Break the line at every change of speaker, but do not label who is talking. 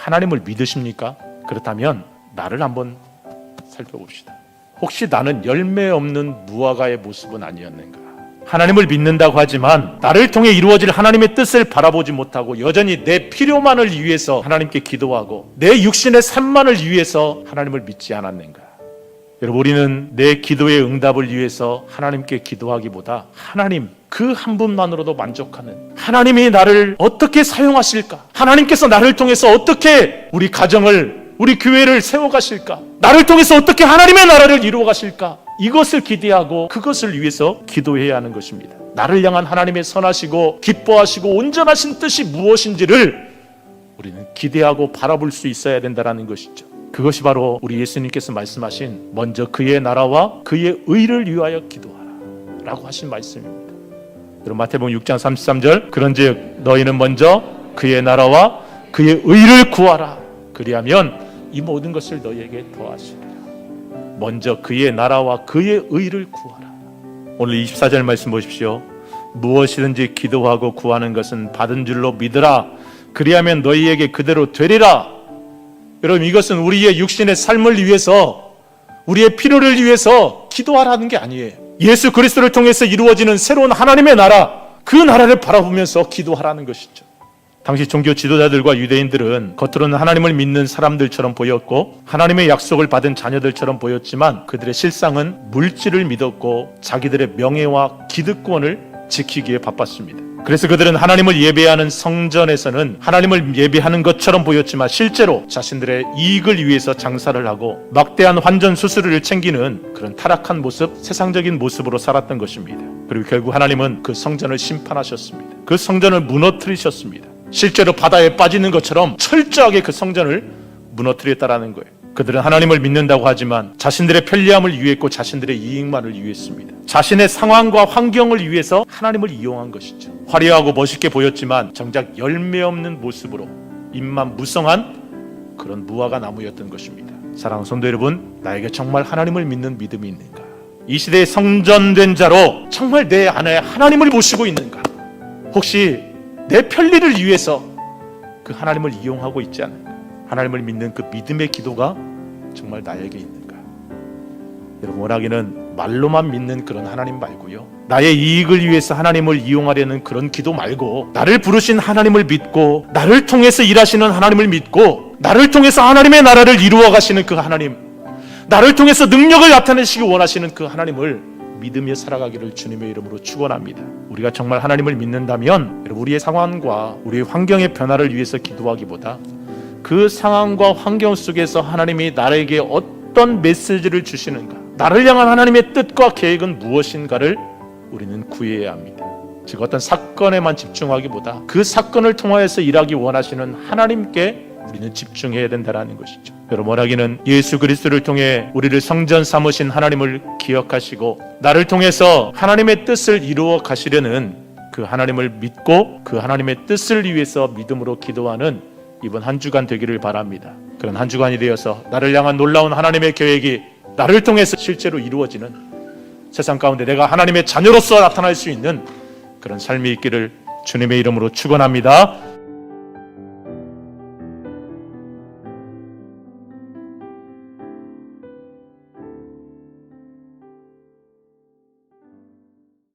하나님을 믿으십니까? 그렇다면 나를 한번 살펴봅시다. 혹시 나는 열매 없는 무화과의 모습은 아니었는가? 하나님을 믿는다고 하지만 나를 통해 이루어질 하나님의 뜻을 바라보지 못하고 여전히 내 필요만을 위해서 하나님께 기도하고 내 육신의 삶만을 위해서 하나님을 믿지 않았는가? 여러분, 우리는 내 기도의 응답을 위해서 하나님께 기도하기보다 하나님 그 한 분만으로도 만족하는, 하나님이 나를 어떻게 사용하실까? 하나님께서 나를 통해서 어떻게 우리 가정을, 우리 교회를 세워가실까? 나를 통해서 어떻게 하나님의 나라를 이루어가실까? 이것을 기대하고 그것을 위해서 기도해야 하는 것입니다. 나를 향한 하나님의 선하시고 기뻐하시고 온전하신 뜻이 무엇인지를 우리는 기대하고 바라볼 수 있어야 된다는 것이죠. 그것이 바로 우리 예수님께서 말씀하신 먼저 그의 나라와 그의 의를 위하여 기도하라 라고 하신 말씀입니다. 여러분, 마태복음 6장 33절, 그런즉 너희는 먼저 그의 나라와 그의 의를 구하라. 그리하면 이 모든 것을 너희에게 더하시리라. 먼저 그의 나라와 그의 의를 구하라. 오늘 24절 말씀 보십시오. 무엇이든지 기도하고 구하는 것은 받은 줄로 믿으라. 그리하면 너희에게 그대로 되리라. 여러분, 이것은 우리의 육신의 삶을 위해서, 우리의 필요를 위해서 기도하라는 게 아니에요. 예수 그리스도를 통해서 이루어지는 새로운 하나님의 나라, 그 나라를 바라보면서 기도하라는 것이죠. 당시 종교 지도자들과 유대인들은 겉으로는 하나님을 믿는 사람들처럼 보였고 하나님의 약속을 받은 자녀들처럼 보였지만 그들의 실상은 물질을 믿었고 자기들의 명예와 기득권을 지키기에 바빴습니다. 그래서 그들은 하나님을 예배하는 성전에서는 하나님을 예배하는 것처럼 보였지만 실제로 자신들의 이익을 위해서 장사를 하고 막대한 환전 수수료를 챙기는 그런 타락한 모습, 세상적인 모습으로 살았던 것입니다. 그리고 결국 하나님은 그 성전을 심판하셨습니다. 그 성전을 무너뜨리셨습니다. 실제로 바다에 빠지는 것처럼 철저하게 그 성전을 무너뜨렸다라는 거예요. 그들은 하나님을 믿는다고 하지만 자신들의 편리함을 위했고 자신들의 이익만을 위했습니다. 자신의 상황과 환경을 위해서 하나님을 이용한 것이죠. 화려하고 멋있게 보였지만 정작 열매 없는 모습으로 잎만 무성한 그런 무화과 나무였던 것입니다. 사랑하는 성도 여러분, 나에게 정말 하나님을 믿는 믿음이 있는가? 이 시대에 성전된 자로 정말 내 안에 하나님을 모시고 있는가? 혹시 내 편리를 위해서 그 하나님을 이용하고 있지 않은가? 하나님을 믿는 그 믿음의 기도가 정말 나에게 있는가? 여러분, 원하기는 말로만 믿는 그런 하나님 말고요, 나의 이익을 위해서 하나님을 이용하려는 그런 기도 말고 나를 부르신 하나님을 믿고 나를 통해서 일하시는 하나님을 믿고 나를 통해서 하나님의 나라를 이루어 가시는 그 하나님, 나를 통해서 능력을 나타내시기 원하시는 그 하나님을 믿으며 살아가기를 주님의 이름으로 축원합니다. 우리가 정말 하나님을 믿는다면 우리의 상황과 우리의 환경의 변화를 위해서 기도하기보다 그 상황과 환경 속에서 하나님이 나에게 어떤 메시지를 주시는가, 나를 향한 하나님의 뜻과 계획은 무엇인가를 우리는 구해야 합니다. 즉 어떤 사건에만 집중하기보다 그 사건을 통하여서 일하기 원하시는 하나님께 우리는 집중해야 된다는 것이죠. 여러분, 원하기는 예수 그리스도를 통해 우리를 성전 삼으신 하나님을 기억하시고 나를 통해서 하나님의 뜻을 이루어 가시려는 그 하나님을 믿고 그 하나님의 뜻을 위해서 믿음으로 기도하는 이번 한 주간 되기를 바랍니다. 그런 한 주간이 되어서 나를 향한 놀라운 하나님의 계획이 나를 통해서 실제로 이루어지는, 세상 가운데 내가 하나님의 자녀로서 나타날 수 있는 그런 삶이 있기를 주님의 이름으로 축원합니다.